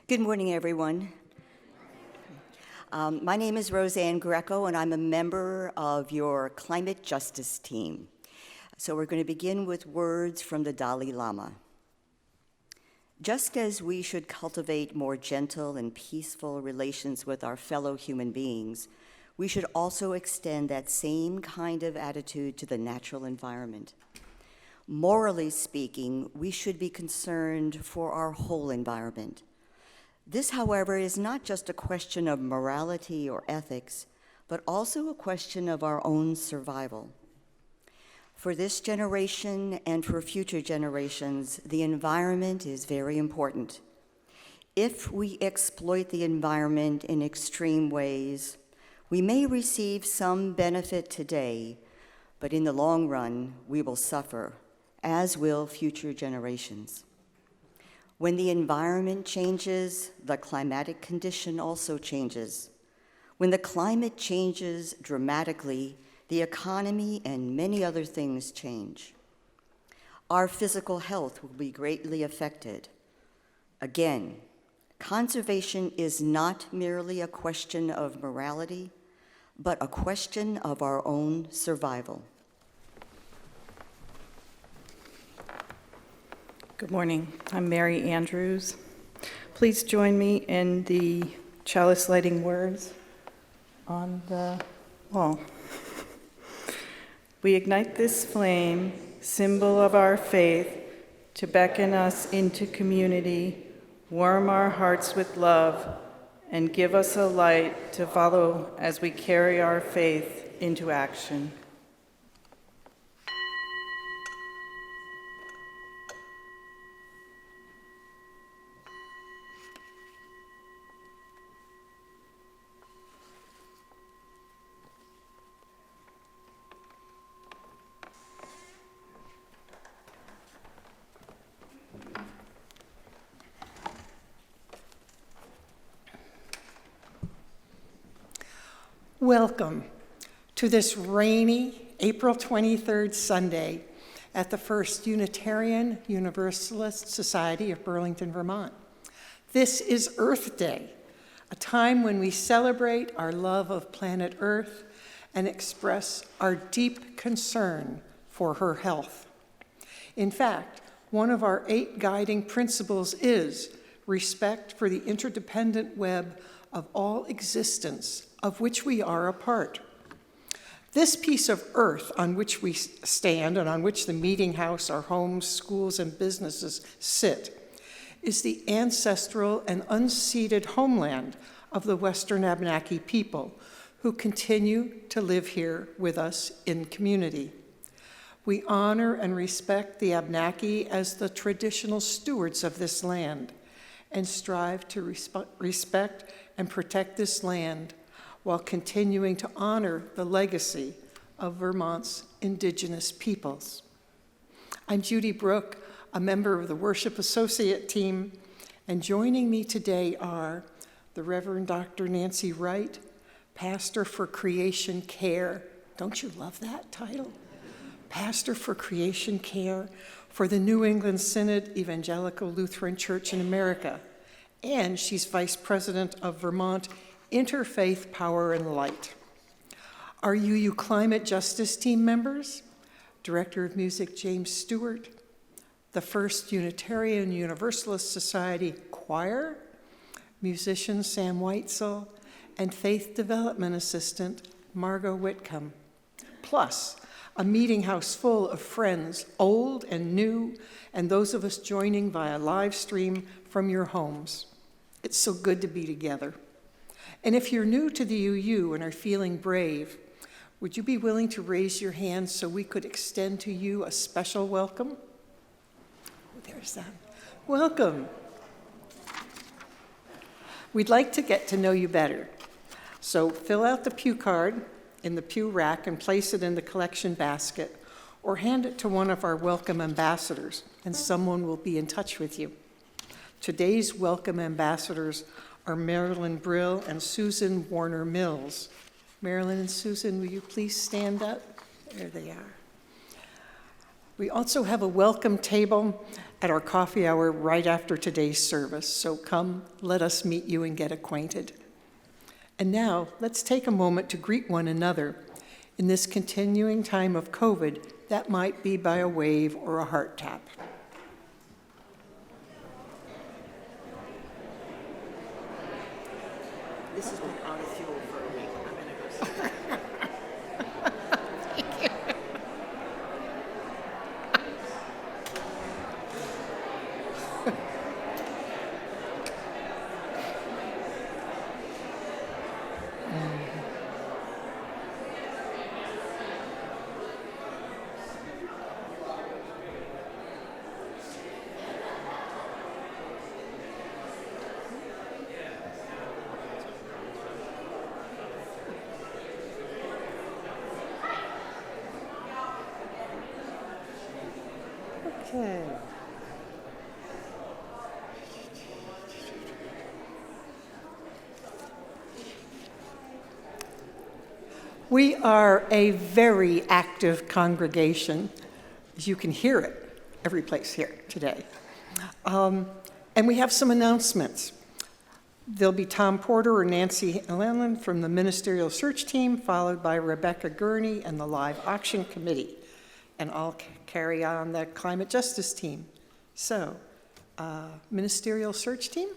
Good morning, everyone. My name is Roseanne Greco, and I'm a member of your climate justice team. So we're going to begin with words from the Dalai Lama. Just as we should cultivate more gentle and peaceful relations with our fellow human beings, we should also extend that same kind of attitude to the natural environment. Morally speaking, we should be concerned for our whole environment. This, however, is not just a question of morality or ethics, but also a question of our own survival. For this generation and for future generations, the environment is very important. If we exploit the environment in extreme ways, we may receive some benefit today, but in the long run, we will suffer, as will future generations. When the environment changes, the climatic condition also changes. When the climate changes dramatically, the economy and many other things change. Our physical health will be greatly affected. Again, conservation is not merely a question of morality, but a question of our own survival. Good morning. I'm Mary Andrews. Please join me in the chalice lighting words on the wall. We ignite this flame, symbol of our faith, to beckon us into community, warm our hearts with love, and give us a light to follow as we carry our faith into action. Welcome to this rainy April 23rd Sunday at the First Unitarian Universalist Society of Burlington, Vermont. This is Earth Day, a time when we celebrate our love of planet Earth and express our deep concern for her health. In fact, one of our 8 guiding principles is respect for the interdependent web of all existence, of which we are a part. This piece of earth on which we stand and on which the meeting house, our homes, schools, and businesses sit is the ancestral and unceded homeland of the Western Abenaki people who continue to live here with us in community. We honor and respect the Abenaki as the traditional stewards of this land and strive to respect and protect this land while continuing to honor the legacy of Vermont's Indigenous peoples. I'm Judy Brooke, a member of the Worship Associate team, and joining me today are the Reverend Dr. Nancy Wright, Pastor for Creation Care. Don't you love that title? Pastor for Creation Care for the New England Synod Evangelical Lutheran Church in America, and she's Vice President of Vermont Interfaith Power and Light. Our UU Climate Justice team members, Director of Music James Stewart, the First Unitarian Universalist Society Choir, musician Sam Weitzel, and Faith Development Assistant Margot Whitcomb, plus a meeting house full of friends, old and new, and those of us joining via live stream from your homes. It's so good to be together. And if you're new to the UU and are feeling brave, would you be willing to raise your hand so we could extend to you a special welcome? Oh, there's that. Welcome. We'd like to get to know you better. So fill out the pew card in the pew rack and place it in the collection basket, or hand it to one of our welcome ambassadors, and someone will be in touch with you. Today's welcome ambassadors are Marilyn Brill and Susan Warner Mills. Marilyn and Susan, will you please stand up? There they are. We also have a welcome table at our coffee hour right after today's service, so come, let us meet you and get acquainted. And now, let's take a moment to greet one another. In this continuing time of COVID, that might be by a wave or a heart tap. This has been out of fuel for a week. I'm gonna go see. Okay. We are a very active congregation, as you can hear it every place here today. And we have some announcements. There'll be Tom Porter or Nancy Allen from the Ministerial Search Team, followed by Rebecca Gurney and the Live Auction Committee. And I'll carry on the Climate Justice Team. So, Ministerial Search Team?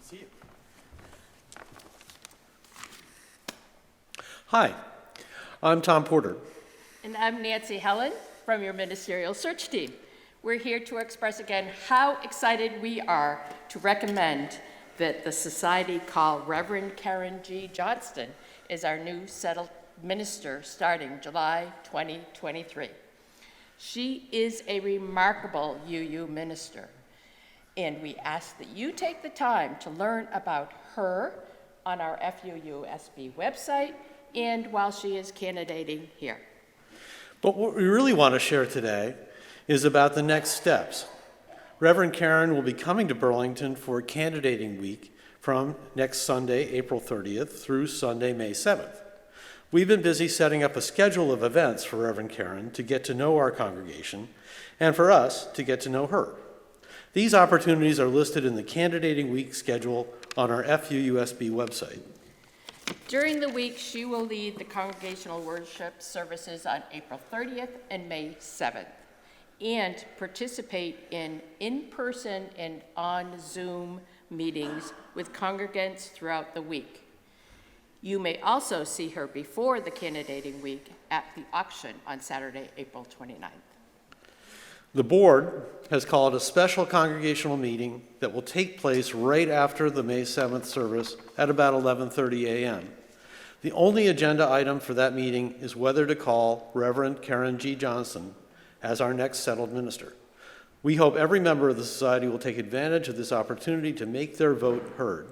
See you. Hi, I'm Tom Porter. And I'm Nancy Helen from your Ministerial Search Team. We're here to express again how excited we are to recommend that the society call Reverend Karen G. Johnston as our new settled minister starting July 2023. She is a remarkable UU minister, and we ask that you take the time to learn about her on our FUUSB website and while she is candidating here. But what we really want to share today is about the next steps. Reverend Karen will be coming to Burlington for candidating week from next Sunday, April 30th through Sunday, May 7th. We've been busy setting up a schedule of events for Reverend Karen to get to know our congregation and for us to get to know her. These opportunities are listed in the candidating week schedule on our FUUSB website. During the week, she will lead the congregational worship services on April 30th and May 7th, and participate in-person and on Zoom meetings with congregants throughout the week. You may also see her before the candidating week at the auction on Saturday, April 29th. The board has called a special congregational meeting that will take place right after the May 7th service at about 11:30 a.m. The only agenda item for that meeting is whether to call Reverend Karen G. Johnston as our next settled minister. We hope every member of the society will take advantage of this opportunity to make their vote heard.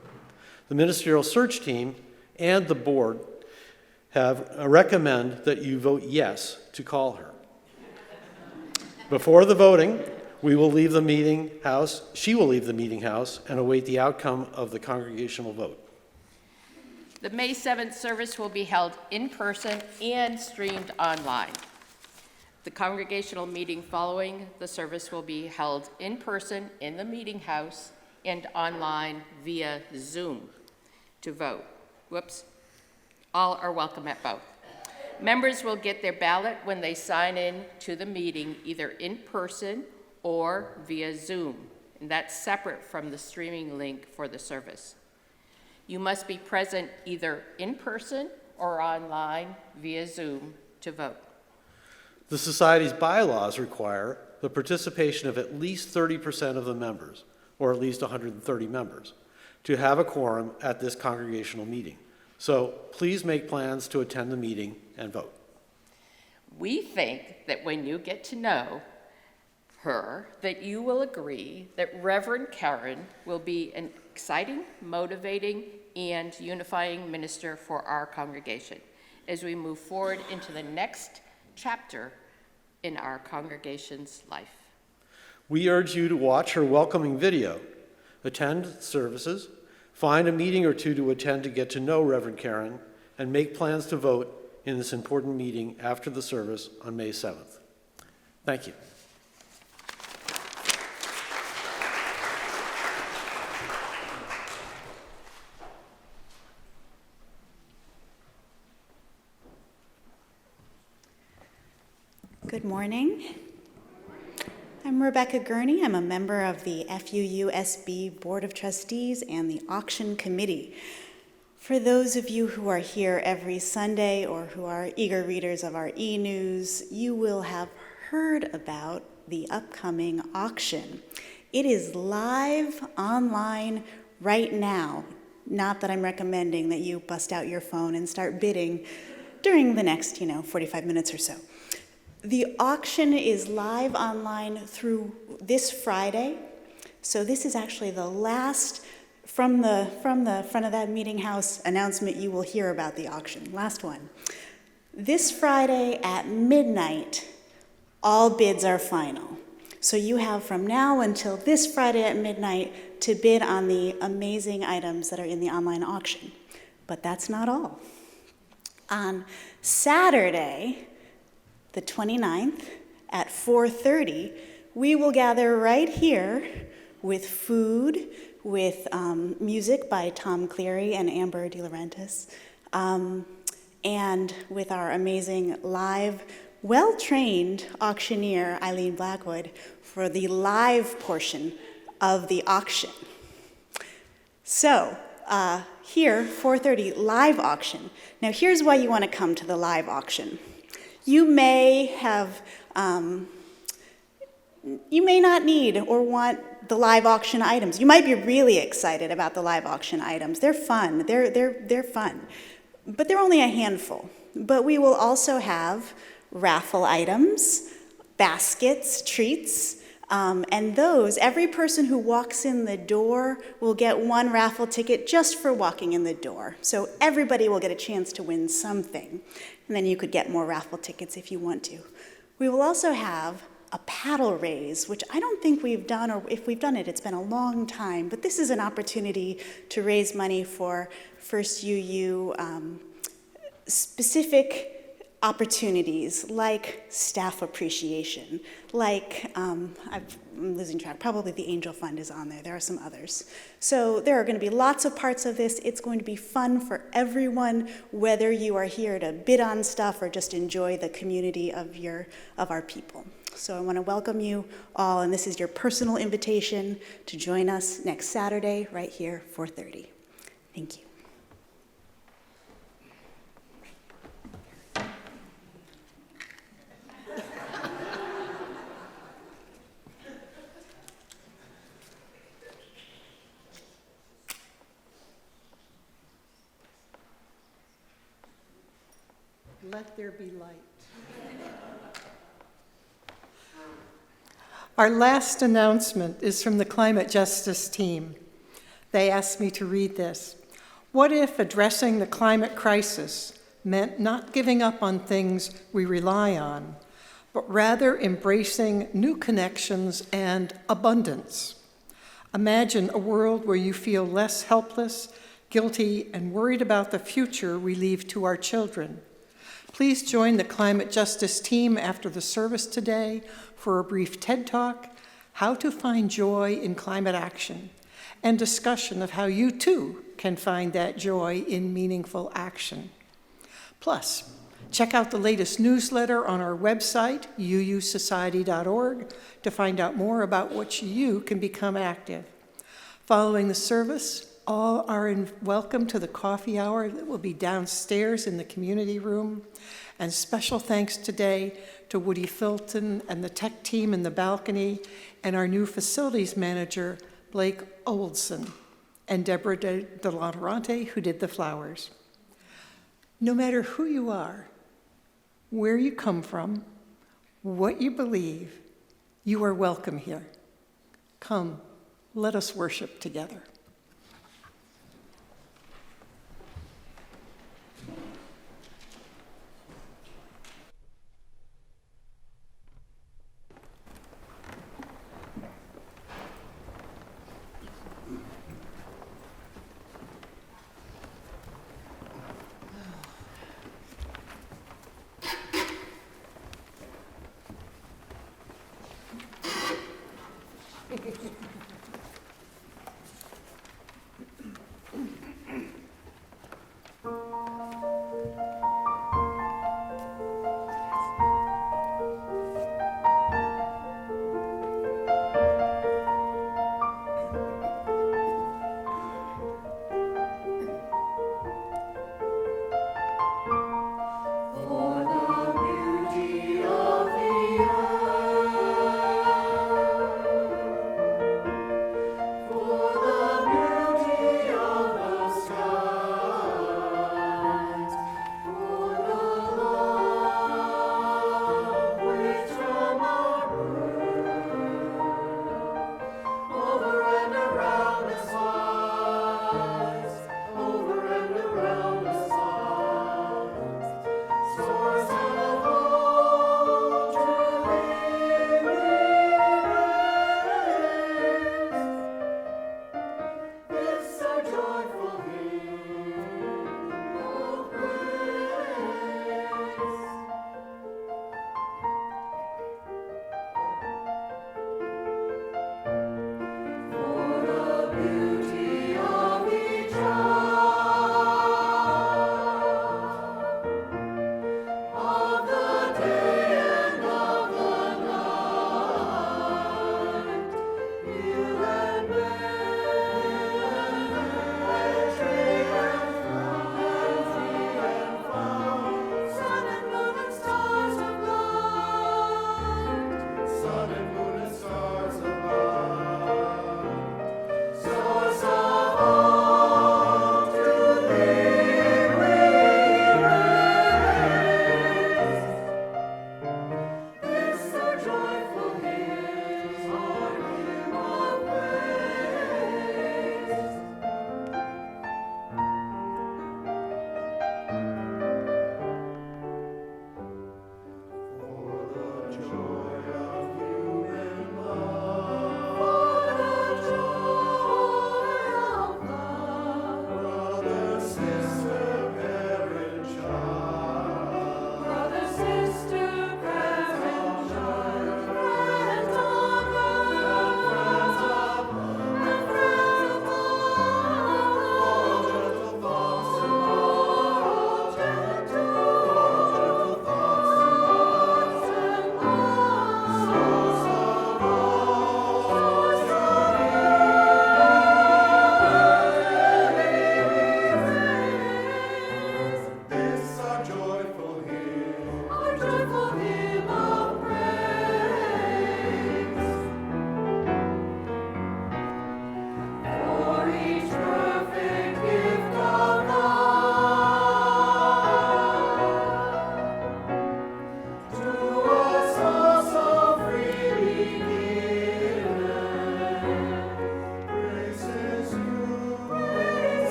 The Ministerial Search Team and the board have recommend that you vote yes to call her. Before the voting, we will leave the meeting house, she will leave the meeting house and await the outcome of the congregational vote. The May 7th service will be held in person and streamed online. The congregational meeting following the service will be held in person in the meeting house and online via Zoom to vote. All are welcome at both. Members will get their ballot when they sign in to the meeting, either in person or via Zoom, and that's separate from the streaming link for the service. You must be present either in person or online via Zoom to vote. The Society's bylaws require the participation of at least 30% of the members, or at least 130 members, to have a quorum at this congregational meeting. So please make plans to attend the meeting and vote. We think that when you get to know her, that you will agree that Reverend Karen will be an exciting, motivating, and unifying minister for our congregation as we move forward into the next chapter in our congregation's life. We urge you to watch her welcoming video, attend services, Find a meeting or two to attend to get to know Reverend Karen and make plans to vote in this important meeting after the service on May 7th. Thank you. Good morning. I'm Rebecca Gurney. I'm a member of the FUUSB Board of Trustees and the Auction Committee. For those of you who are here every Sunday or who are eager readers of our e-news, you will have heard about the upcoming auction. It is live online right now. Not that I'm recommending that you bust out your phone and start bidding during the next, 45 minutes or so. The auction is live online through this Friday. So this is actually the last, from the front of that meeting house announcement, you will hear about the auction. Last one. This Friday at midnight, all bids are final. So you have from now until this Friday at midnight to bid on the amazing items that are in the online auction. But that's not all. On Saturday, the 29th at 4:30, we will gather right here with food, with music by Tom Cleary and Amber De Laurentiis, and with our amazing live, well-trained auctioneer, Eileen Blackwood, for the live portion of the auction. So, here, 4:30, live auction. Now, here's why you want to come to the live auction. You may have, you may not need or want the live auction items. You might be really excited about the live auction items. They're fun. They're fun, but they're only a handful. But we will also have raffle items, baskets, treats, and those, every person who walks in the door will get one raffle ticket just for walking in the door. So everybody will get a chance to win something. And then you could get more raffle tickets if you want to. We will also have a paddle raise, which I don't think we've done, or if we've done it, it's been a long time. But this is an opportunity to raise money for First UU specific opportunities like staff appreciation, like, I'm losing track, probably the Angel Fund is on there. There are some others. So there are going to be lots of parts of this. It's going to be fun for everyone, whether you are here to bid on stuff or just enjoy the community of our people. So I want to welcome you all, and this is your personal invitation to join us next Saturday right here, 4:30. Thank you. Let there be light. Our last announcement is from the Climate Justice team. They asked me to read this. What if addressing the climate crisis meant not giving up on things we rely on, but rather embracing new connections and abundance? Imagine a world where you feel less helpless, guilty, and worried about the future we leave to our children. Please join the Climate Justice team after the service today for a brief TED Talk, How to Find Joy in Climate Action, and discussion of how you too can find that joy in meaningful action. Plus, check out the latest newsletter on our website, uusociety.org, to find out more about what you can become active. Following the service, all are welcome to the coffee hour that will be downstairs in the community room. And special thanks today to Woody Filton and the tech team in the balcony and our new facilities manager, Blake Oldson, and Deborah De Laurentiis, who did the flowers. No matter who you are, where you come from, what you believe, you are welcome here. Come, let us worship together.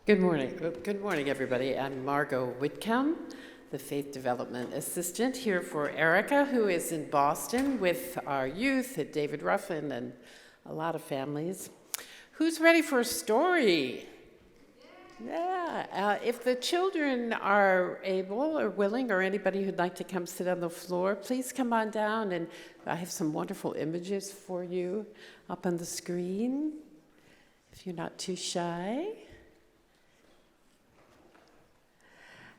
Good morning. Good morning, everybody. I'm Margot Whitcomb, the Faith Development Assistant here for Erica, who is in Boston with our youth at David Ruffin and a lot of families. Who's ready for a story? Yeah. If the children are able or willing, or anybody who'd like to come sit on the floor, please come on down, and I have some wonderful images for you up on the screen, if you're not too shy.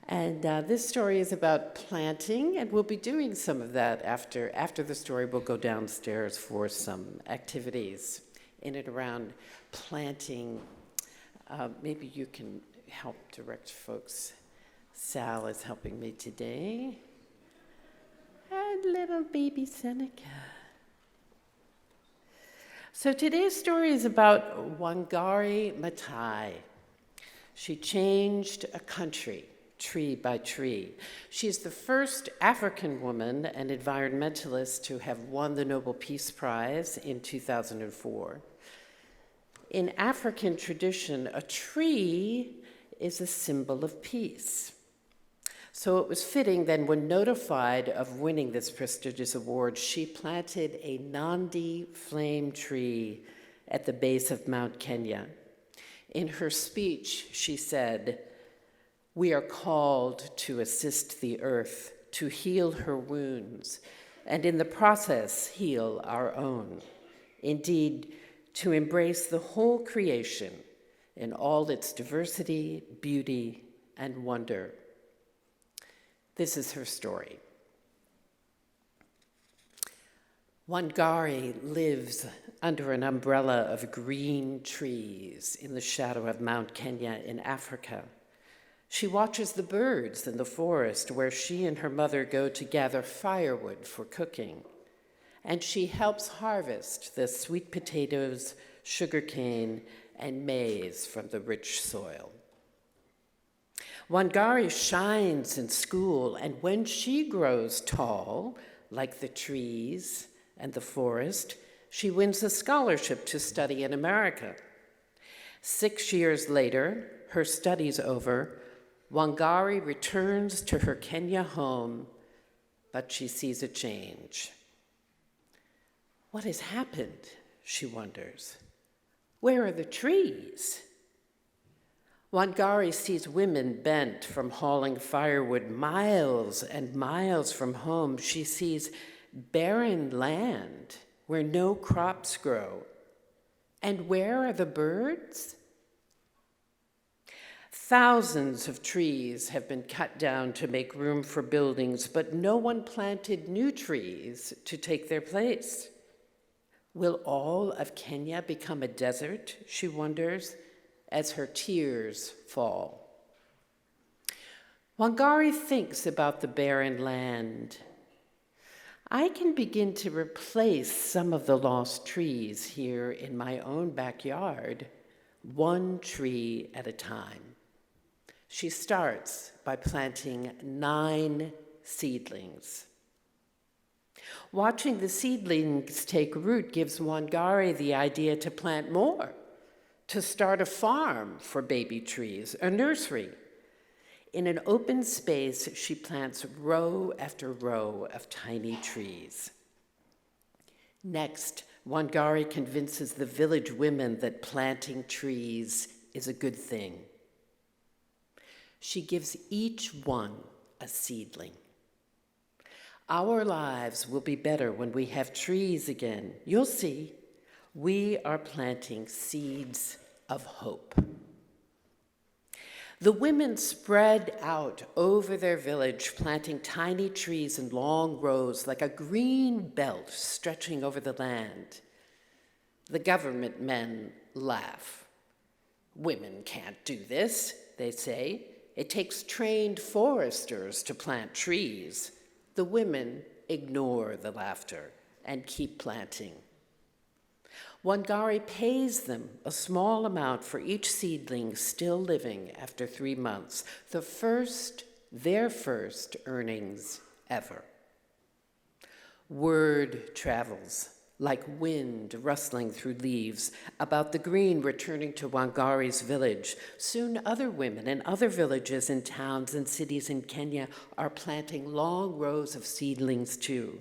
And this story is about planting, and we'll be doing some of that after the story. We'll go downstairs for some activities in and around planting. Maybe you can help direct folks. Sal is helping me today. And little baby Seneca. So today's story is about Wangari Maathai. She changed a country, tree by tree. She's the first African woman and environmentalist to have won the Nobel Peace Prize in 2004. In African tradition, a tree is a symbol of peace. So it was fitting then, when notified of winning this prestigious award, she planted a Nandi flame tree at the base of Mount Kenya. In her speech, she said, "We are called to assist the earth, to heal her wounds, and in the process heal our own. Indeed, to embrace the whole creation in all its diversity, beauty, and wonder." This is her story. Wangari lives under an umbrella of green trees in the shadow of Mount Kenya in Africa. She watches the birds in the forest where she and her mother go to gather firewood for cooking. And she helps harvest the sweet potatoes, sugarcane, and maize from the rich soil. Wangari shines in school, and when she grows tall, like the trees and the forest, she wins a scholarship to study in America. 6 years later, her studies over, Wangari returns to her Kenya home, but she sees a change. What has happened, she wonders. Where are the trees? Wangari sees women bent from hauling firewood miles and miles from home. She sees barren land where no crops grow. And where are the birds? Thousands of trees have been cut down to make room for buildings, but no one planted new trees to take their place. Will all of Kenya become a desert, she wonders, as her tears fall. Wangari thinks about the barren land. I can begin to replace some of the lost trees here in my own backyard, one tree at a time. She starts by planting 9 seedlings. Watching the seedlings take root gives Wangari the idea to plant more, to start a farm for baby trees, a nursery. In an open space, she plants row after row of tiny trees. Next, Wangari convinces the village women that planting trees is a good thing. She gives each one a seedling. Our lives will be better when we have trees again. You'll see. We are planting seeds of hope. The women spread out over their village, planting tiny trees in long rows like a green belt stretching over the land. The government men laugh. Women can't do this, they say. It takes trained foresters to plant trees. The women ignore the laughter and keep planting. Wangari pays them a small amount for each seedling still living after 3 months, their first earnings ever. Word travels. like wind rustling through leaves, about the green returning to Wangari's village. Soon other women in other villages and towns and cities in Kenya are planting long rows of seedlings too.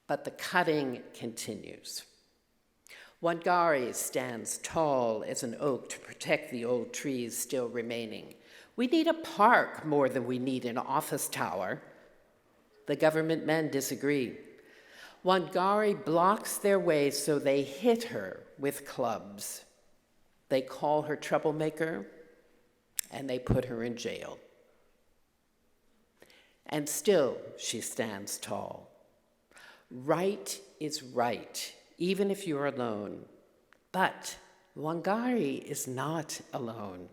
But the cutting continues. Wangari stands tall as an oak to protect the old trees still remaining. We need a park more than we need an office tower. The government men disagree. Wangari blocks their way, so they hit her with clubs. They call her troublemaker, and they put her in jail. And still she stands tall. Right is right, even if you're alone. But Wangari is not alone.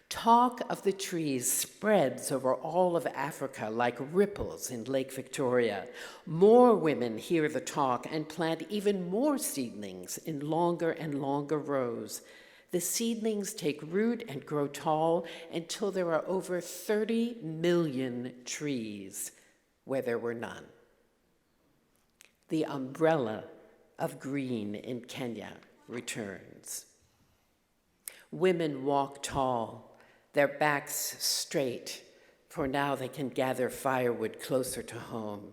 Talk of the trees spreads over all of Africa like ripples in Lake Victoria. More women hear the talk and plant even more seedlings in longer and longer rows. The seedlings take root and grow tall until there are over 30 million trees where there were none. The umbrella of green in Kenya returns. Women walk tall, their backs straight, for now they can gather firewood closer to home.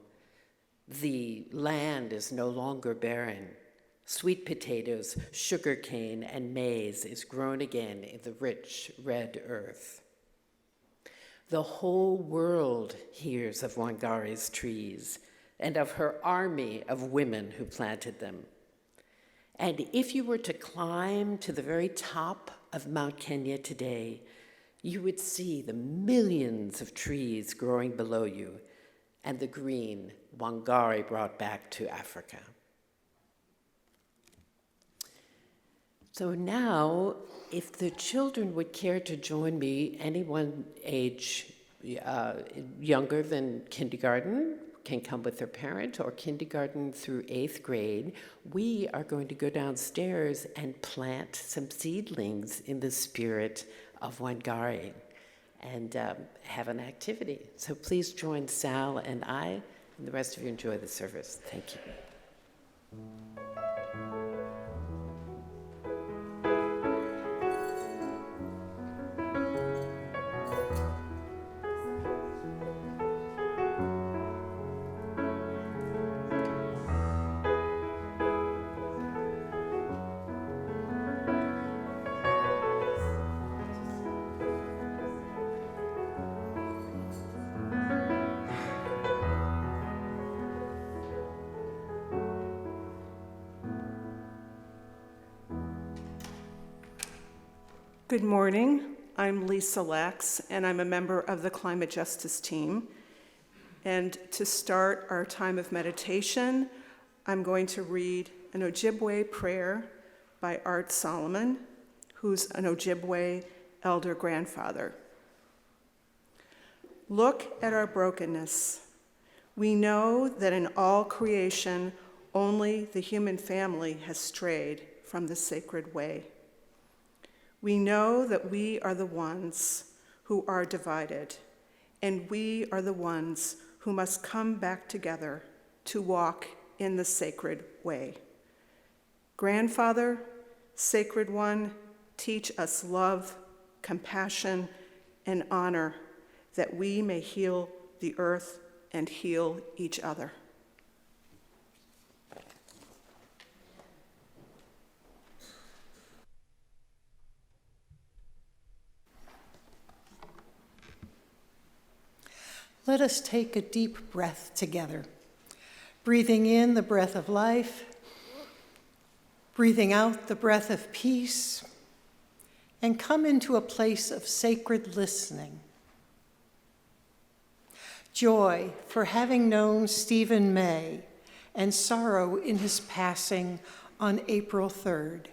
The land is no longer barren. Sweet potatoes, sugarcane, and maize is grown again in the rich red earth. The whole world hears of Wangari's trees and of her army of women who planted them. And if you were to climb to the very top of Mount Kenya today, you would see the millions of trees growing below you and the green Wangari brought back to Africa. So now, if the children would care to join me, anyone age younger than kindergarten can come with their parent, or kindergarten through 8th grade, we are going to go downstairs and plant some seedlings in the spirit of Wangari and have an activity. So please join Sal and I, and the rest of you enjoy the service. Thank you. Good morning. I'm Lisa Lax, and I'm a member of the Climate Justice team. And to start our time of meditation, I'm going to read an Ojibwe prayer by Art Solomon, who's an Ojibwe elder grandfather. Look at our brokenness. We know that in all creation, only the human family has strayed from the sacred way. We know that we are the ones who are divided, and we are the ones who must come back together to walk in the sacred way. Grandfather, Sacred One, teach us love, compassion, and honor, that we may heal the earth and heal each other. Let us take a deep breath together, breathing in the breath of life, breathing out the breath of peace, and come into a place of sacred listening. Joy for having known Stephen May, and sorrow in his passing on April 3rd.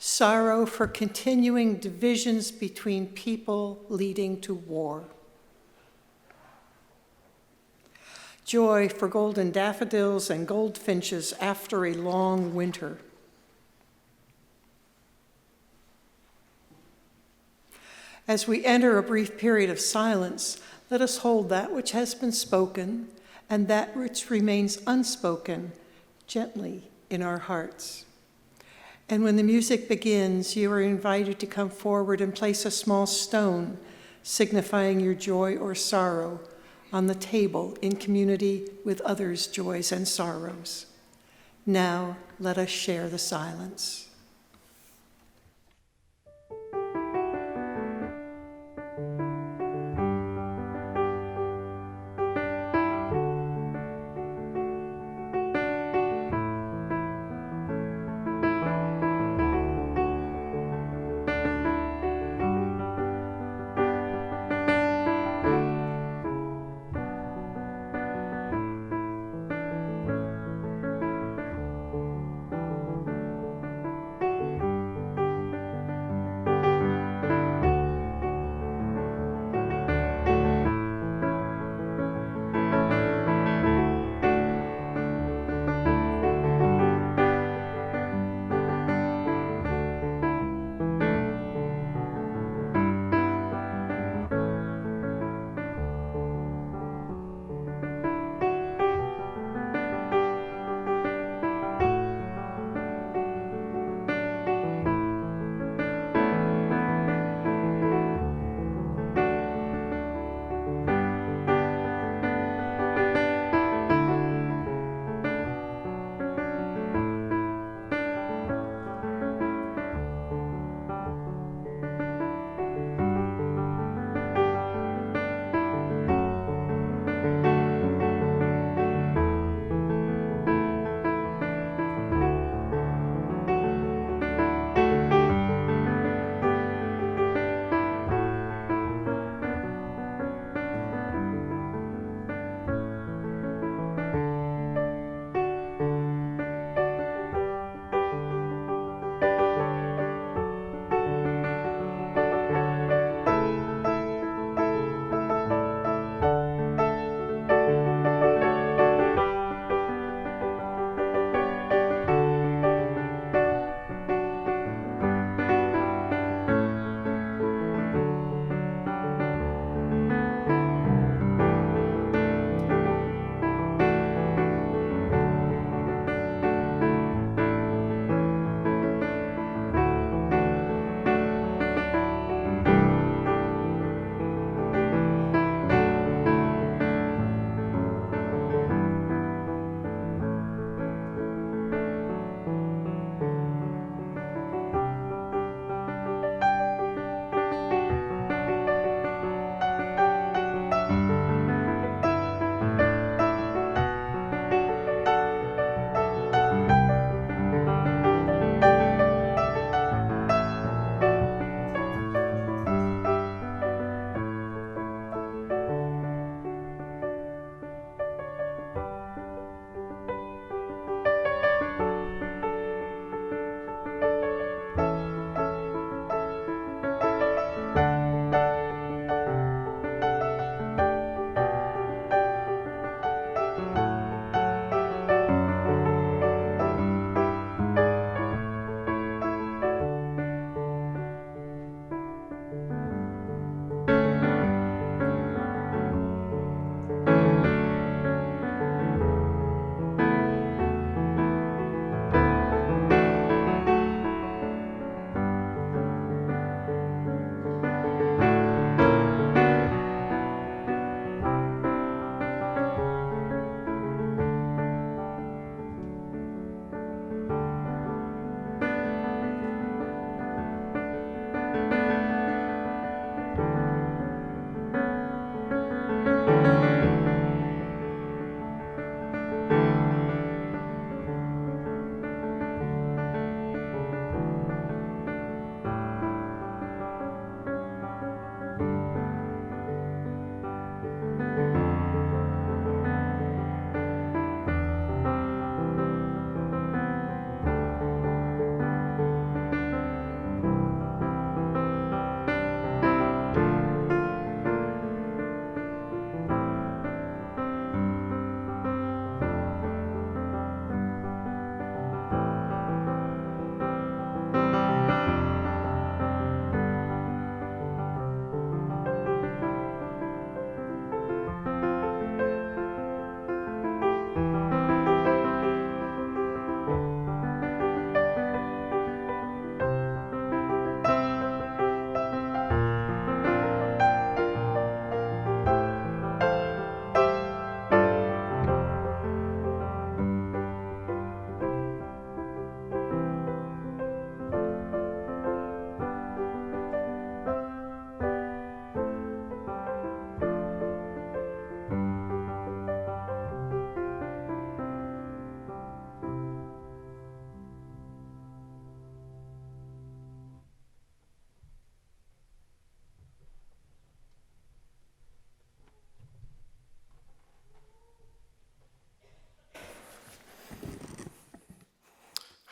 Sorrow for continuing divisions between people leading to war. Joy for golden daffodils and goldfinches after a long winter. As we enter a brief period of silence, let us hold that which has been spoken and that which remains unspoken gently in our hearts. And when the music begins, you are invited to come forward and place a small stone signifying your joy or sorrow on the table in community with others' joys and sorrows. Now, let us share the silence.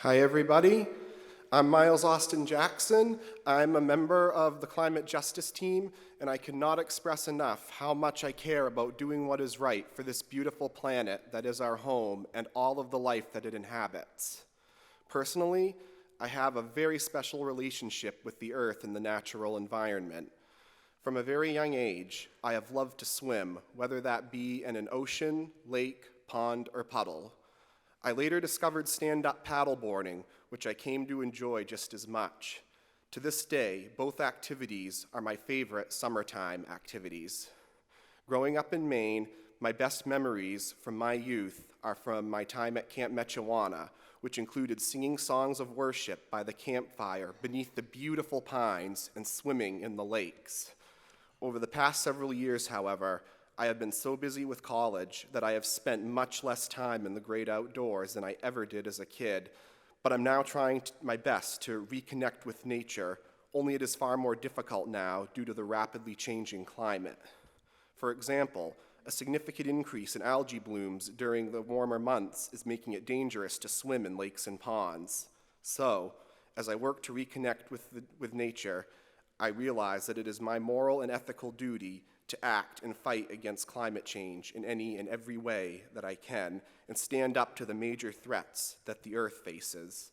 Hi, everybody. I'm Miles Austin Jackson. I'm a member of the Climate Justice Team, and I cannot express enough how much I care about doing what is right for this beautiful planet that is our home and all of the life that it inhabits. Personally, I have a very special relationship with the earth and the natural environment. From a very young age, I have loved to swim, whether that be in an ocean, lake, pond, or puddle. I later discovered stand-up paddleboarding, which I came to enjoy just as much. To this day, both activities are my favorite summertime activities. Growing up in Maine, my best memories from my youth are from my time at Camp Mechawana, which included singing songs of worship by the campfire beneath the beautiful pines and swimming in the lakes. Over the past several years, however, I have been so busy with college that I have spent much less time in the great outdoors than I ever did as a kid, but I'm now trying my best to reconnect with nature, only it is far more difficult now due to the rapidly changing climate. For example, a significant increase in algae blooms during the warmer months is making it dangerous to swim in lakes and ponds. So, as I work to reconnect with nature, I realize that it is my moral and ethical duty to act and fight against climate change in any and every way that I can and stand up to the major threats that the earth faces.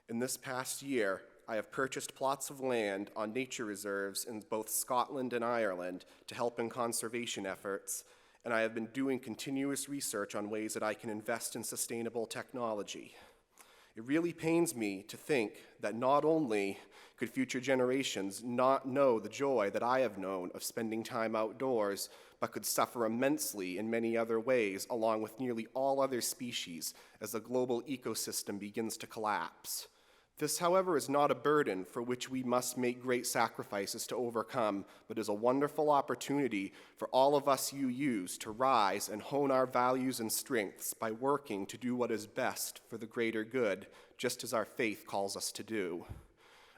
In this past year, I have purchased plots of land on nature reserves in both Scotland and Ireland to help in conservation efforts, and I have been doing continuous research on ways that I can invest in sustainable technology. It really pains me to think that not only could future generations not know the joy that I have known of spending time outdoors, but could suffer immensely in many other ways, along with nearly all other species, as the global ecosystem begins to collapse. This, however, is not a burden for which we must make great sacrifices to overcome, but is a wonderful opportunity for all of us UUs to rise and hone our values and strengths by working to do what is best for the greater good, just as our faith calls us to do.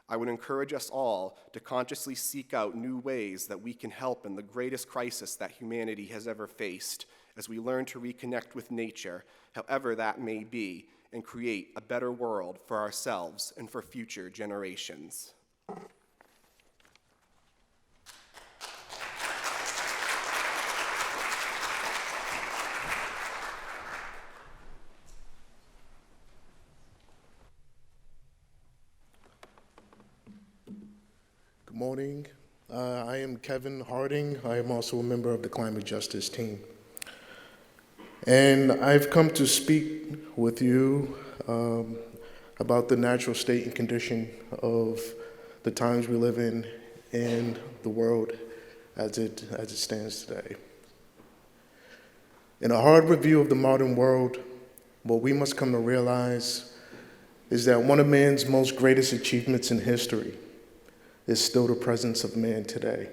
I would encourage us all to consciously seek out new ways that we can help in the greatest crisis that humanity has ever faced, as we learn to reconnect with nature, however that may be, and create a better world for ourselves and for future generations. Good morning. I am Kevin Harding. I am also a member of the Climate Justice Team. And I've come to speak with you about the natural state and condition of the times we live in and the world as it stands today. In a hard review of the modern world, what we must come to realize is that one of man's most greatest achievements in history is still the presence of man today.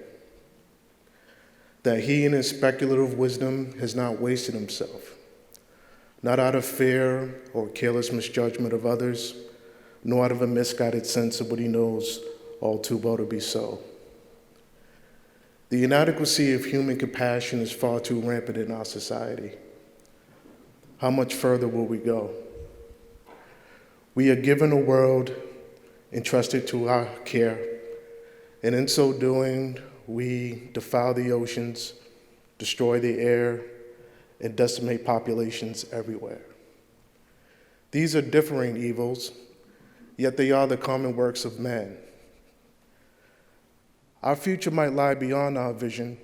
That he in his speculative wisdom has not wasted himself, not out of fear or careless misjudgment of others, nor out of a misguided sense of what he knows all too well to be so. The inadequacy of human compassion is far too rampant in our society. How much further will we go? We are given a world entrusted to our care, and in so doing, we defile the oceans, destroy the air, and decimate populations everywhere. These are differing evils, yet they are the common works of man. Our future might lie beyond our vision,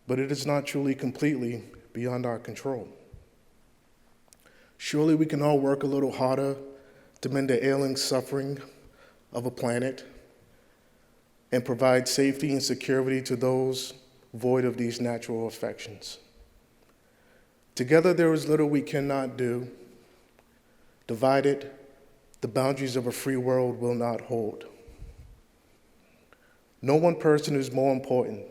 but it is not truly completely beyond our control. Surely we can all work a little harder to mend the ailing suffering of a planet and provide safety and security to those void of these natural affections. Together there is little we cannot do. Divided, the boundaries of a free world will not hold. No one person is more important.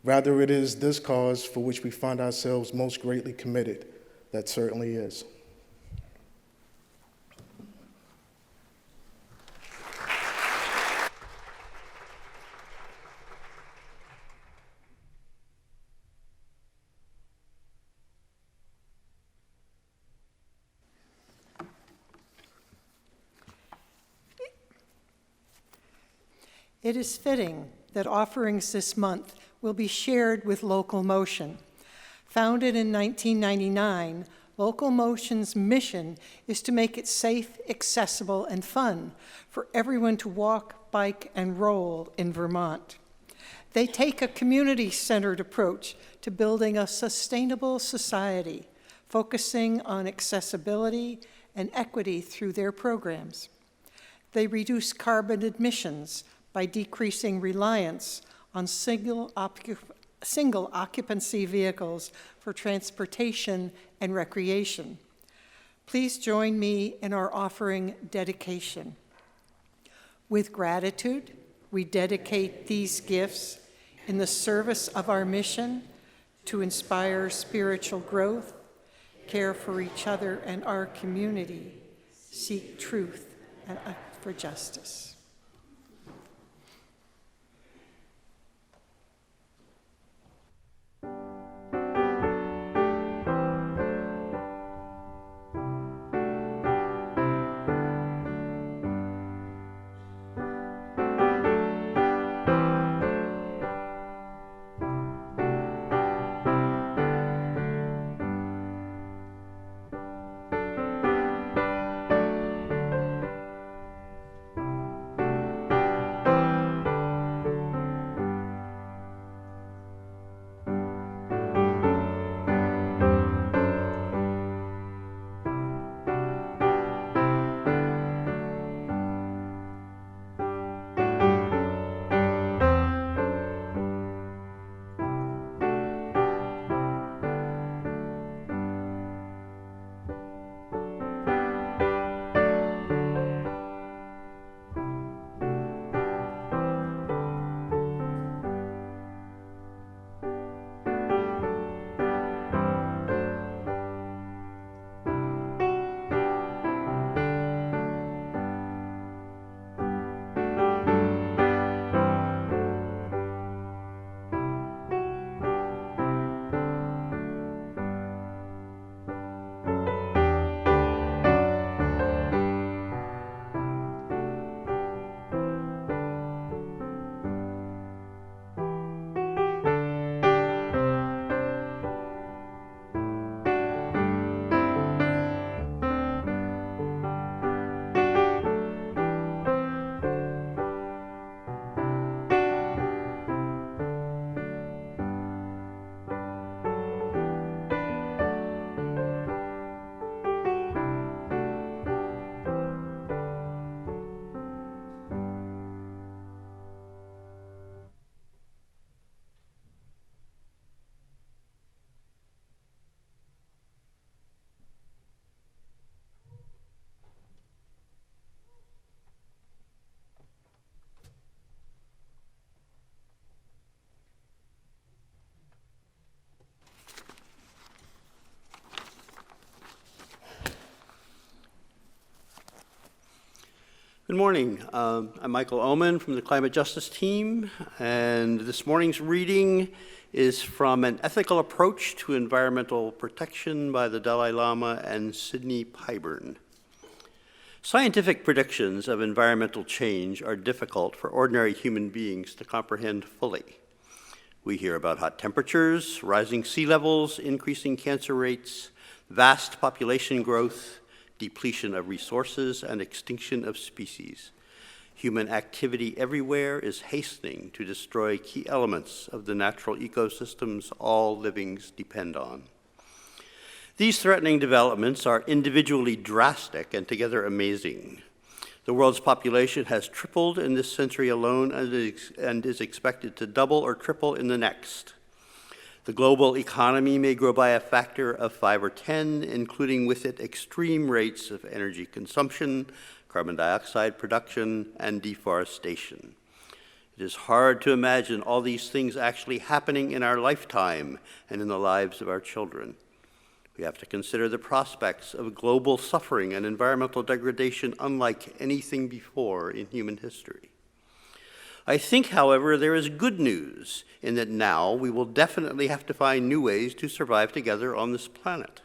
Rather, it is this cause for which we find ourselves most greatly committed that certainly is. It is fitting that offerings this month will be shared with Local Motion. Founded in 1999, Local Motion's mission is to make it safe, accessible, and fun for everyone to walk, bike, and roll in Vermont. They take a community-centered approach to building a sustainable society, focusing on accessibility and equity through their programs. They reduce carbon emissions by decreasing reliance on single occupancy vehicles for transportation and recreation. Please join me in our offering dedication. With gratitude, we dedicate these gifts in the service of our mission to inspire spiritual growth, care for each other and our community, seek truth, and act for justice. Good morning. I'm Michael Oman from the Climate Justice Team, and this morning's reading is from An Ethical Approach to Environmental Protection by the Dalai Lama and Sidney Pyburn. Scientific predictions of environmental change are difficult for ordinary human beings to comprehend fully. We hear about hot temperatures, rising sea levels, increasing cancer rates, vast population growth, depletion of resources, and extinction of species. Human activity everywhere is hastening to destroy key elements of the natural ecosystems all livings depend on. These threatening developments are individually drastic and together amazing. The world's population has tripled in this century alone and is expected to double or triple in the next. The global economy may grow by a factor of 5 or 10, including with it extreme rates of energy consumption, carbon dioxide production, and deforestation. It is hard to imagine all these things actually happening in our lifetime and in the lives of our children. We have to consider the prospects of global suffering and environmental degradation unlike anything before in human history. I think, however, there is good news in that now we will definitely have to find new ways to survive together on this planet.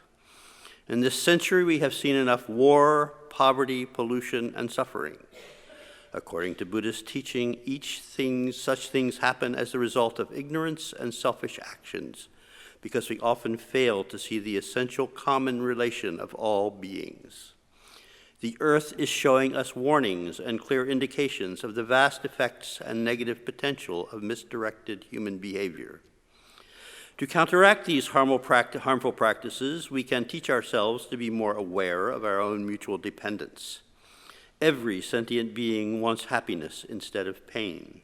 In this century, we have seen enough war, poverty, pollution, and suffering. According to Buddhist teaching, such things happen as the result of ignorance and selfish actions, because we often fail to see the essential common relation of all beings. The earth is showing us warnings and clear indications of the vast effects and negative potential of misdirected human behavior. To counteract these harmful practices, we can teach ourselves to be more aware of our own mutual dependence. Every sentient being wants happiness instead of pain,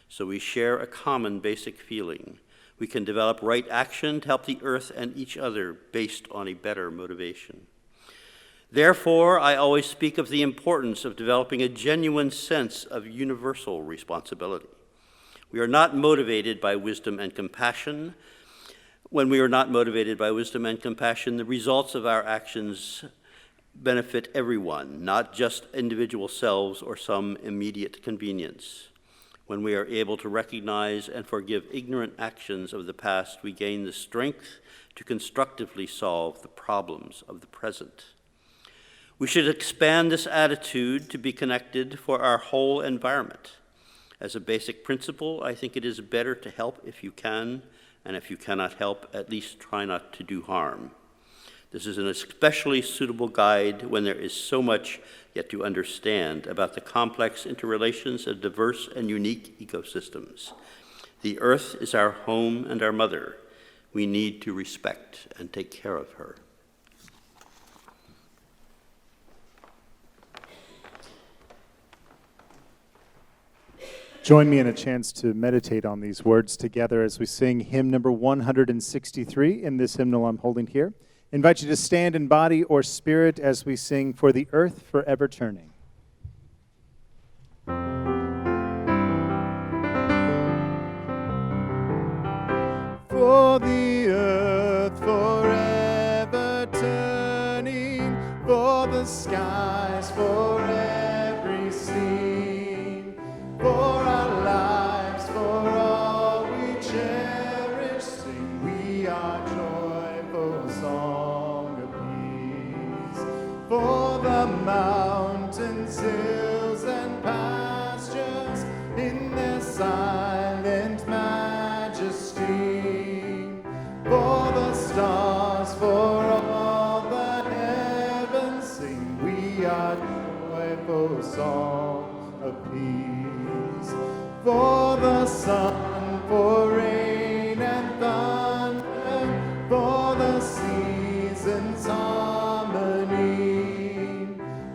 so we share a common basic feeling. We can develop right action to help the earth and each other based on a better motivation. Therefore, I always speak of the importance of developing a genuine sense of universal responsibility. We are not motivated by wisdom and compassion. When we are not motivated by wisdom and compassion, the results of our actions benefit everyone, not just individual selves or some immediate convenience. When we are able to recognize and forgive ignorant actions of the past, we gain the strength to constructively solve the problems of the present. We should expand this attitude to be connected for our whole environment. As a basic principle, I think it is better to help if you can, and if you cannot help, at least try not to do harm. This is an especially suitable guide when there is so much yet to understand about the complex interrelations of diverse and unique ecosystems. The earth is our home and our mother. We need to respect and take care of her. Join me in a chance to meditate on these words together as we sing hymn number 163 in this hymnal I'm holding here. I invite you to stand in body or spirit as we sing For the Earth Forever Turning. For the earth forever turning, for the skies for every scene, for our lives, for all we cherish, sing we our joyful song of peace. For the mountains, hills, and pastures in their silent majesty, for the stars, for all the heavens, sing we our joyful song of peace. For the sun, for rain and thunder, for the seasons' harmony,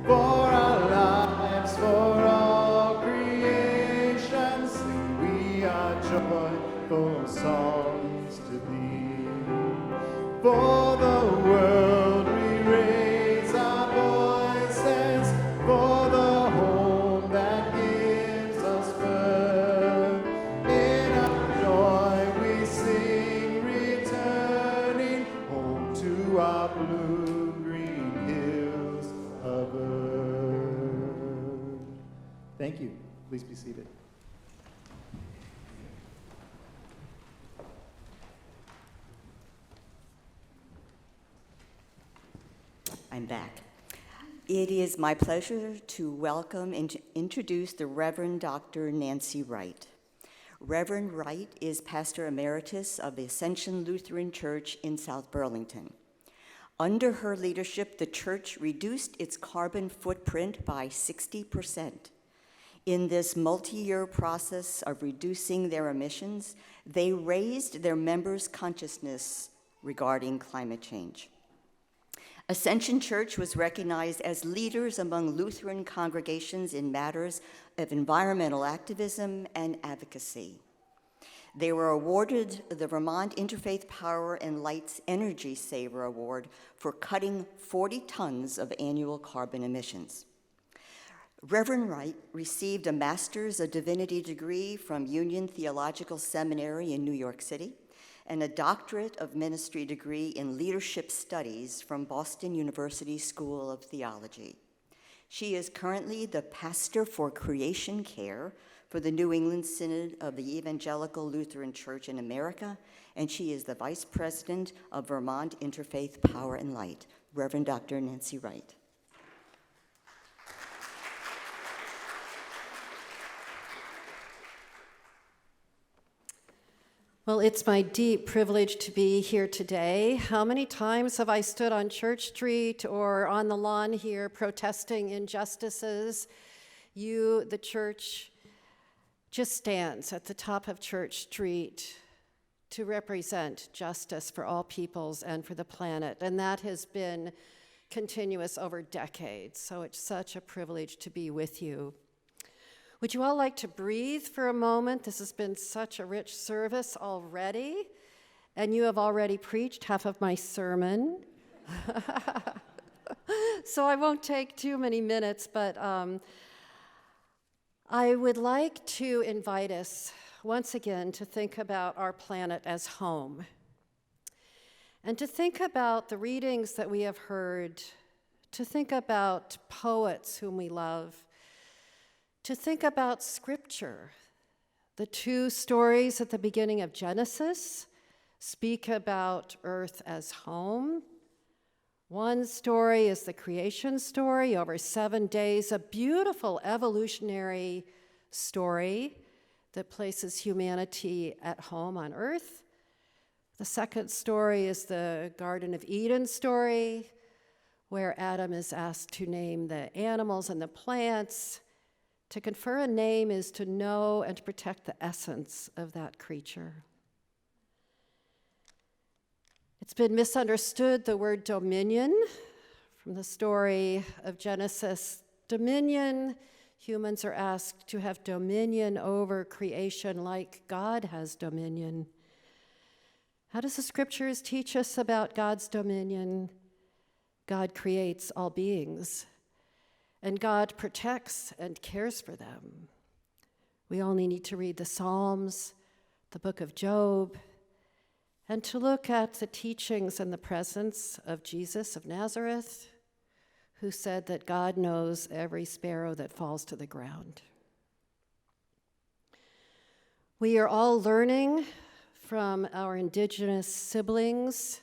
for our lives, for all creation, sing we our joyful songs to thee. For the world we raise our voices, for the home that gives us birth. In our joy we sing, returning home to our blue-green hills of earth. Thank you. Please be seated. I'm back. It is my pleasure to welcome and to introduce the Reverend Dr. Nancy Wright. Reverend Wright is Pastor Emeritus of the Ascension Lutheran Church in South Burlington. Under her leadership, the church reduced its carbon footprint by 60%. In this multi-year process of reducing their emissions, they raised their members' consciousness regarding climate change. Ascension Church was recognized as leaders among Lutheran congregations in matters of environmental activism and advocacy. They were awarded the Vermont Interfaith Power and Light's Energy Saver Award for cutting 40 tons of annual carbon emissions. Reverend Wright received a Master's of Divinity degree from Union Theological Seminary in New York City, and a Doctorate of Ministry degree in Leadership Studies from Boston University School of Theology. She is currently the Pastor for Creation Care for the New England Synod of the Evangelical Lutheran Church in America, and she is the Vice President of Vermont Interfaith Power and Light. Reverend Dr. Nancy Wright. Well, it's my deep privilege to be here today. How many times have I stood on Church Street or on the lawn here protesting injustices? You, the church, just stands at the top of Church Street to represent justice for all peoples and for the planet. And that has been continuous over decades. So it's such a privilege to be with you. Would you all like to breathe for a moment? This has been such a rich service already, and you have already preached half of my sermon. So I won't take too many minutes, but I would like to invite us once again to think about our planet as home, and to think about the readings that we have heard, to think about poets whom we love, to think about Scripture. The two stories at the beginning of Genesis speak about earth as home. One story is the creation story over 7 days, a beautiful evolutionary story that places humanity at home on earth. The second story is the Garden of Eden story, where Adam is asked to name the animals and the plants. To confer a name is to know and to protect the essence of that creature. It's been misunderstood, the word dominion, from the story of Genesis. Dominion, humans are asked to have dominion over creation like God has dominion. How does the Scriptures teach us about God's dominion? God creates all beings, and God protects and cares for them. We only need to read the Psalms, the book of Job, and to look at the teachings and the presence of Jesus of Nazareth, who said that God knows every sparrow that falls to the ground. We are all learning from our indigenous siblings,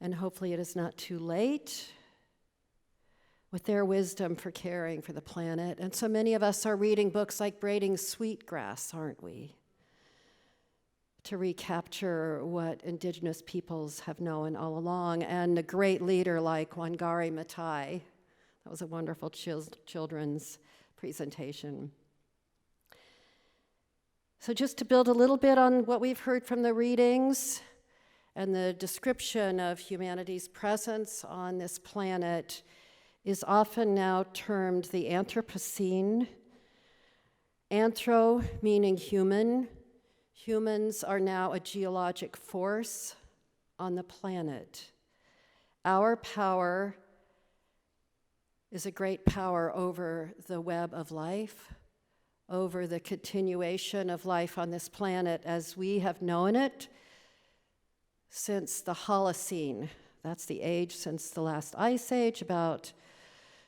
and hopefully it is not too late, with their wisdom for caring for the planet. And so many of us are reading books like Braiding Sweetgrass, aren't we? To recapture what indigenous peoples have known all along. And a great leader like Wangari Maathai. That was a wonderful children's presentation. So just to build a little bit on what we've heard from the readings and the description of humanity's presence on this planet, is often now termed the Anthropocene. Anthro meaning human. Humans are now a geologic force on the planet. Our power is a great power over the web of life, over the continuation of life on this planet as we have known it since the Holocene. That's the age since the last ice age, about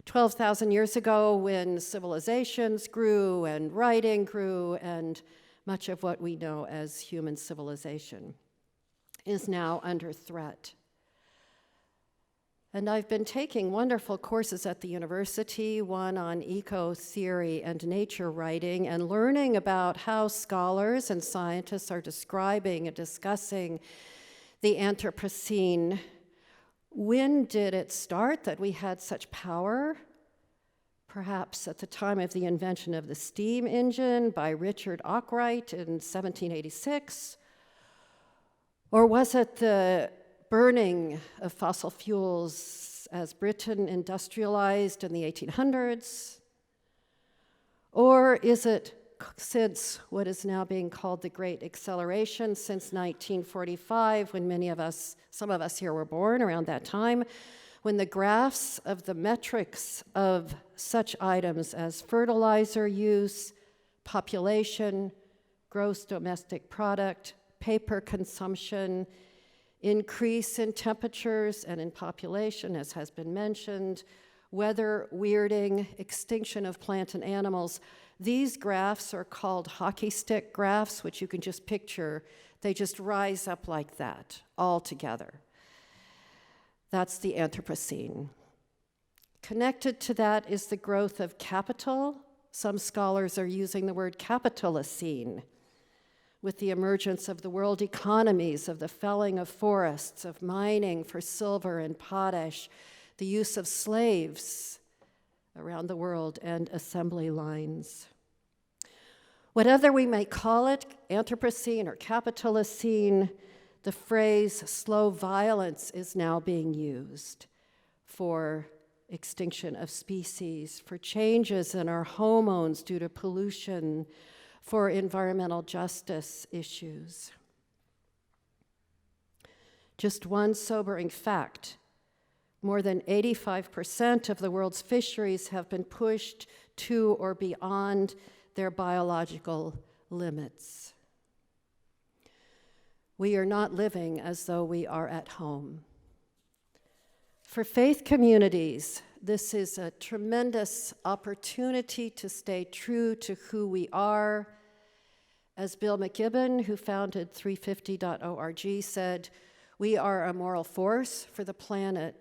12,000 years ago, when civilizations grew and writing grew, and much of what we know as human civilization is now under threat. And I've been taking wonderful courses at the university, one on eco-theory and nature writing, and learning about how scholars and scientists are describing and discussing the Anthropocene. When did it start that we had such power? Perhaps at the time of the invention of the steam engine by Richard Arkwright in 1786? Or was it the burning of fossil fuels as Britain industrialized in the 1800s? Or is it since what is now being called the Great Acceleration, since 1945, when some of us here were born around that time, when the graphs of the metrics of such items as fertilizer use, population, gross domestic product, paper consumption, increase in temperatures and in population, as has been mentioned, weather weirding, extinction of plant and animals. These graphs are called hockey stick graphs, which you can just picture. They just rise up like that, all together. That's the Anthropocene. Connected to that is the growth of capital. Some scholars are using the word capitalocene, with the emergence of the world economies, of the felling of forests, of mining for silver and potash, the use of slaves around the world, and assembly lines. Whatever we may call it, Anthropocene or Capitalocene, the phrase slow violence is now being used for extinction of species, for changes in our hormones due to pollution, for environmental justice issues. Just one sobering fact: more than 85% of the world's fisheries have been pushed to or beyond their biological limits. We are not living as though we are at home. For faith communities, this is a tremendous opportunity to stay true to who we are. As Bill McKibben, who founded 350.org, said, "We are a moral force for the planet.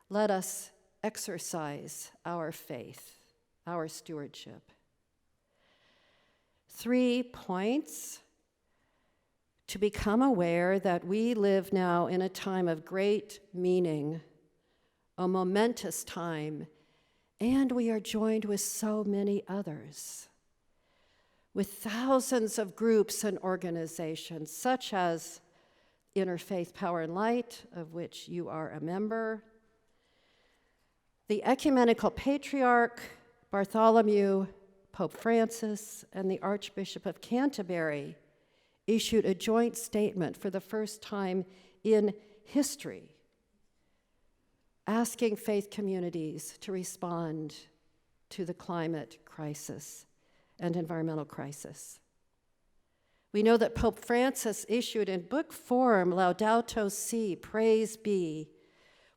Let us exercise our faith, our stewardship." 3 points: to become aware that we live now in a time of great meaning, a momentous time, and we are joined with so many others, with thousands of groups and organizations, such as Interfaith Power and Light, of which you are a member, the Ecumenical Patriarch, Bartholomew, Pope Francis, and the Archbishop of Canterbury issued a joint statement for the first time in history, asking faith communities to respond to the climate crisis and environmental crisis. We know that Pope Francis issued in book form Laudato Si, Praise Be,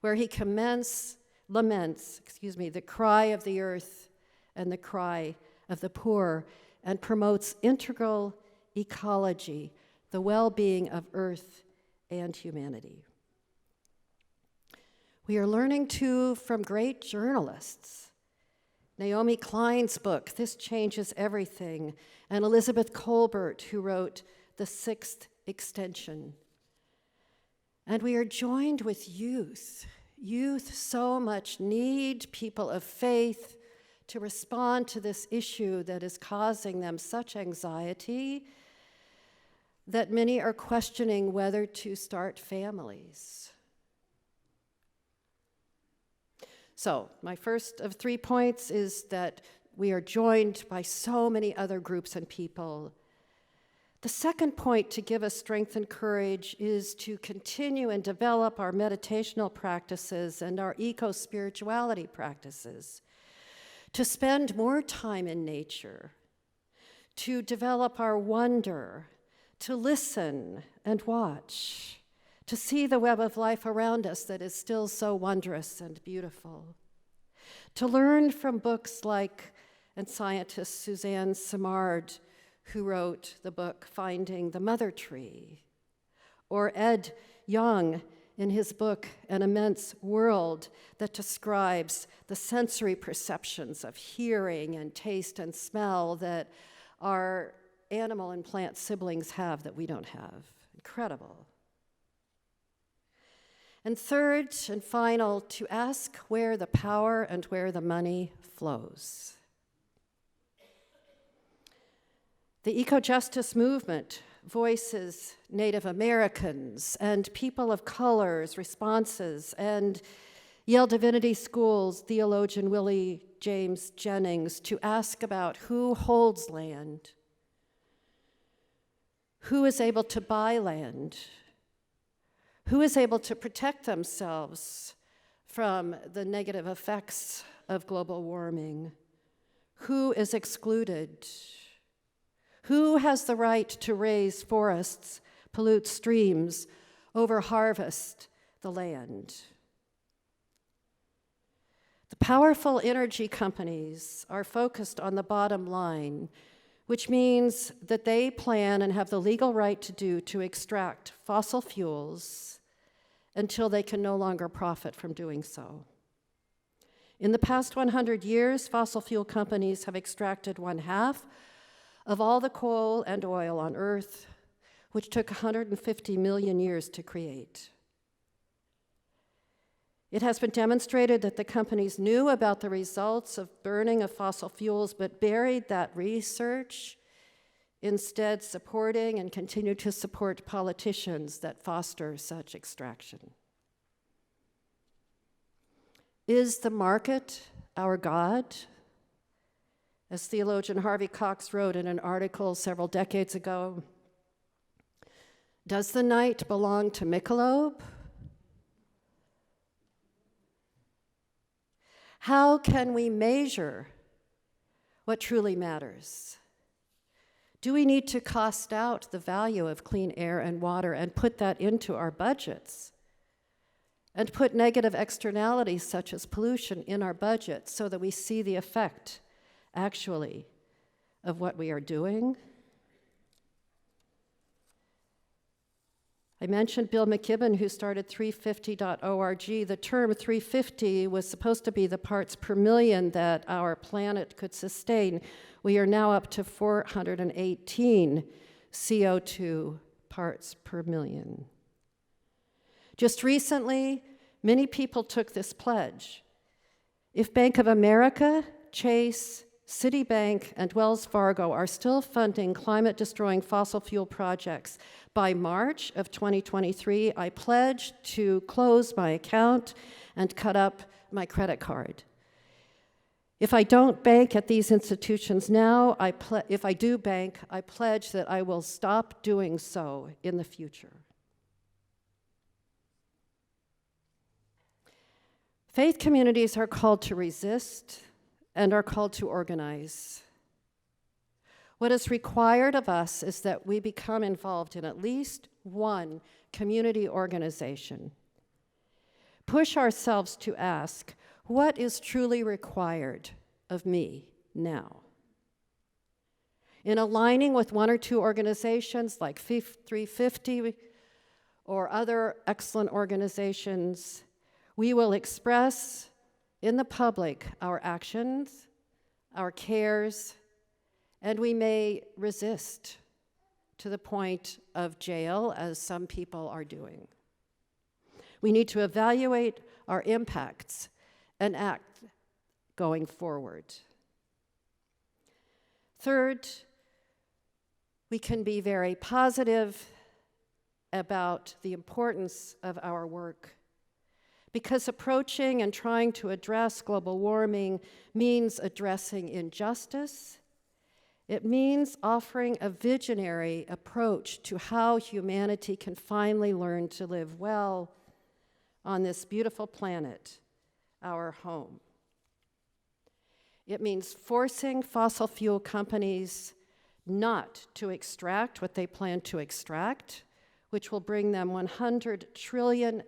where he laments the cry of the earth and the cry of the poor, and promotes integral ecology, the well-being of earth and humanity. We are learning, too, from great journalists. Naomi Klein's book, This Changes Everything, and Elizabeth Colbert, who wrote The Sixth Extension. And we are joined with youth. Youth so much need people of faith to respond to this issue that is causing them such anxiety that many are questioning whether to start families. So, my first of 3 points is that we are joined by so many other groups and people. The second point to give us strength and courage is to continue and develop our meditational practices and our eco-spirituality practices, to spend more time in nature, to develop our wonder, to listen and watch, to see the web of life around us that is still so wondrous and beautiful, to learn from books like, and scientist Suzanne Simard, who wrote the book Finding the Mother Tree, or Ed Young in his book An Immense World, that describes the sensory perceptions of hearing and taste and smell that our animal and plant siblings have that we don't have. Incredible. And third and final, to ask where the power and where the money flows. The eco-justice movement voices Native Americans and people of color's responses, and Yale Divinity School's theologian Willie James Jennings to ask about who holds land, who is able to buy land, who is able to protect themselves from the negative effects of global warming, who is excluded, who has the right to raise forests, pollute streams, over-harvest the land. The powerful energy companies are focused on the bottom line, which means that they plan and have the legal right to extract fossil fuels until they can no longer profit from doing so. In the past 100 years, fossil fuel companies have extracted 1/2 of all the coal and oil on Earth, which took 150 million years to create. It has been demonstrated that the companies knew about the results of burning of fossil fuels, but buried that research, instead supporting and continue to support politicians that foster such extraction. Is the market our God? As theologian Harvey Cox wrote in an article several decades ago, does the night belong to Michelob? How can we measure what truly matters? Do we need to cost out the value of clean air and water and put that into our budgets? And put negative externalities such as pollution in our budget so that we see the effect, actually, of what we are doing? I mentioned Bill McKibben, who started 350.org. The term 350 was supposed to be the parts per million that our planet could sustain. We are now up to 418 CO2 parts per million. Just recently, many people took this pledge. If Bank of America, Chase, Citibank, and Wells Fargo are still funding climate-destroying fossil fuel projects, by March of 2023, I pledge to close my account and cut up my credit card. If I don't bank at these institutions now, if I do bank, I pledge that I will stop doing so in the future. Faith communities are called to resist and are called to organize. What is required of us is that we become involved in at least one community organization. Push ourselves to ask, what is truly required of me now? In aligning with one or two organizations like 350 or other excellent organizations, we will express in the public our actions, our cares, and we may resist to the point of jail, as some people are doing. We need to evaluate our impacts and act going forward. Third, we can be very positive about the importance of our work, because approaching and trying to address global warming means addressing injustice. It means offering a visionary approach to how humanity can finally learn to live well on this beautiful planet, our home. It means forcing fossil fuel companies not to extract what they plan to extract, which will bring them $100 trillion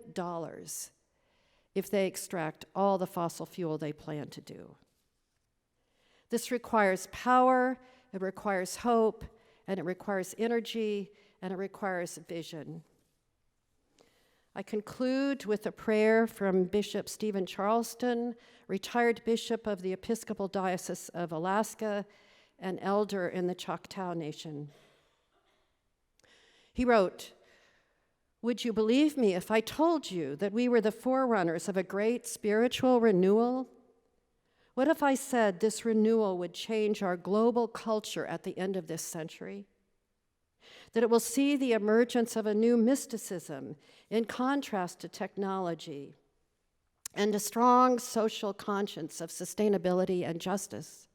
if they extract all the fossil fuel they plan to do. This requires power, it requires hope, and it requires energy, and it requires vision. I conclude with a prayer from Bishop Stephen Charleston, retired bishop of the Episcopal Diocese of Alaska and elder in the Choctaw Nation. He wrote, "Would you believe me if I told you that we were the forerunners of a great spiritual renewal? What if I said this renewal would change our global culture at the end of this century? That it will see the emergence of a new mysticism in contrast to technology and a strong social conscience of sustainability and justice?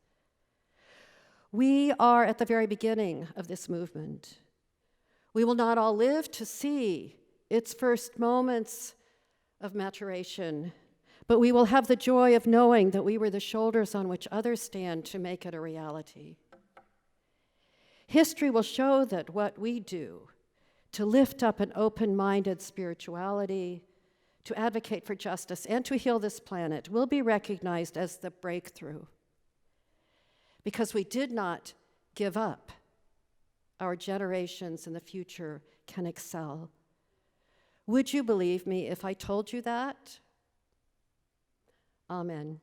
We are at the very beginning of this movement. We will not all live to see its first moments of maturation, but we will have the joy of knowing that we were the shoulders on which others stand to make it a reality. History will show that what we do to lift up an open-minded spirituality, to advocate for justice, and to heal this planet will be recognized as the breakthrough, because we did not give up. Our generations in the future can excel. Would you believe me if I told you that? Amen.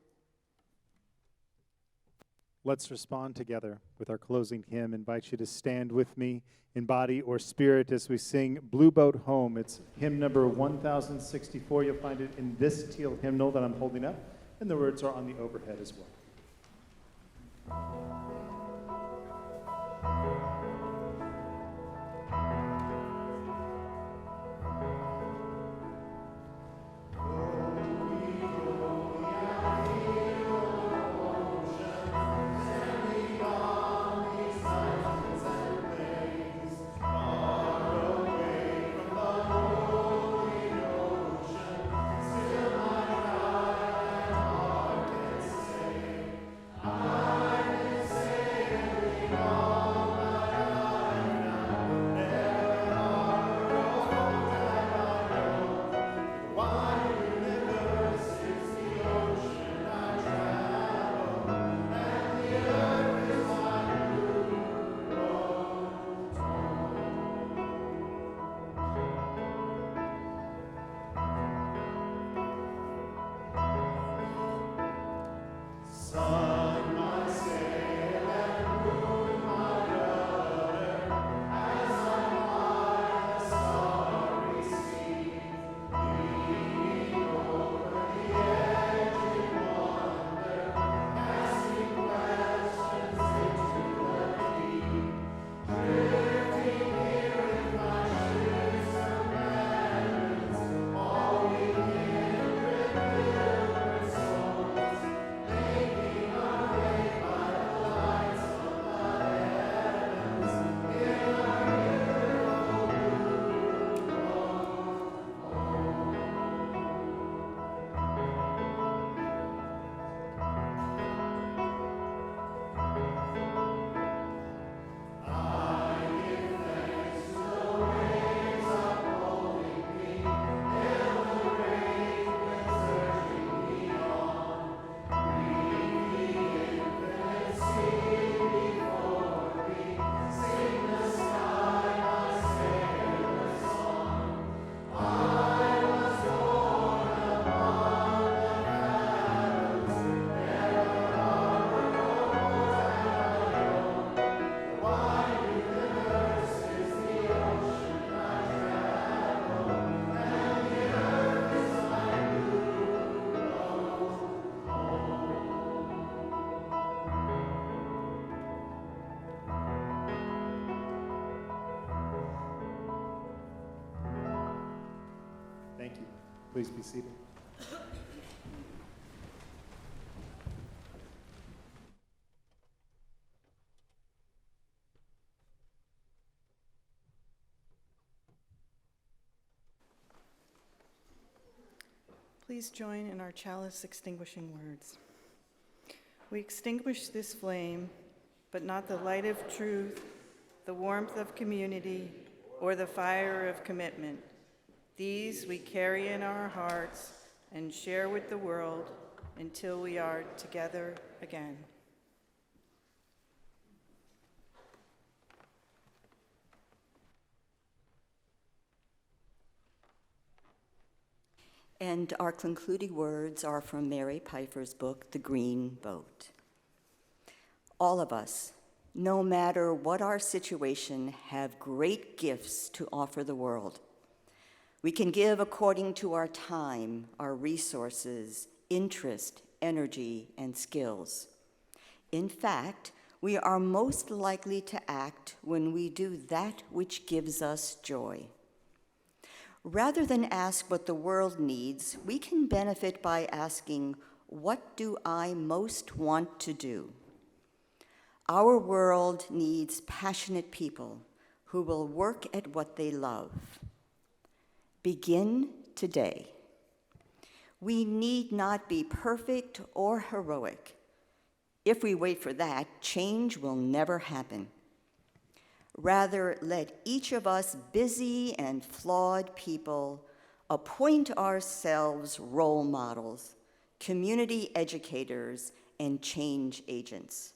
Let's respond together with our closing hymn. I invite you to stand with me in body or spirit as we sing Blue Boat Home. It's hymn number 1064. You'll find it in this teal hymnal that I'm holding up, and the words are on the overhead as well. Thank you. Please be seated. Please join in our chalice extinguishing words. We extinguish this flame, but not the light of truth, the warmth of community, or the fire of commitment. These we carry in our hearts and share with the world until we are together again. And our concluding words are from Mary Pfeiffer's book, The Green Boat. All of us, no matter what our situation, have great gifts to offer the world. We can give according to our time, our resources, interest, energy, and skills. In fact, we are most likely to act when we do that which gives us joy. Rather than ask what the world needs, we can benefit by asking, what do I most want to do? Our world needs passionate people who will work at what they love. Begin today. We need not be perfect or heroic. If we wait for that, change will never happen. Rather, let each of us busy and flawed people appoint ourselves role models, community educators, and change agents.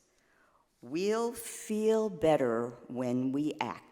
We'll feel better when we act.